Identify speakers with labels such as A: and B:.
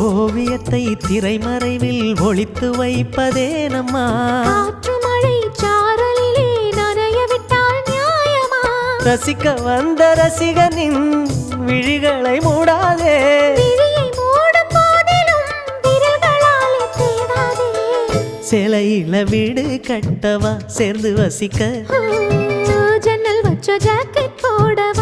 A: ஓவியத்தை திரைமறைவில் ஒளித்து வைப்பதே நம்மா
B: காற்று மழை சாரலிலே நனைய விட்டால் நியாயமா
A: ரசிக்க வந்த ரசிகனின் விழிகளை மூடாதே
B: விழியை மூடும் போதிலும் விரல்களாலே தேடாதே
A: சிலையில வீடு கட்டவா சேர்ந்து வசிக்க
B: ஜன்னல் வச்ச ஜாக்கெட் போடவா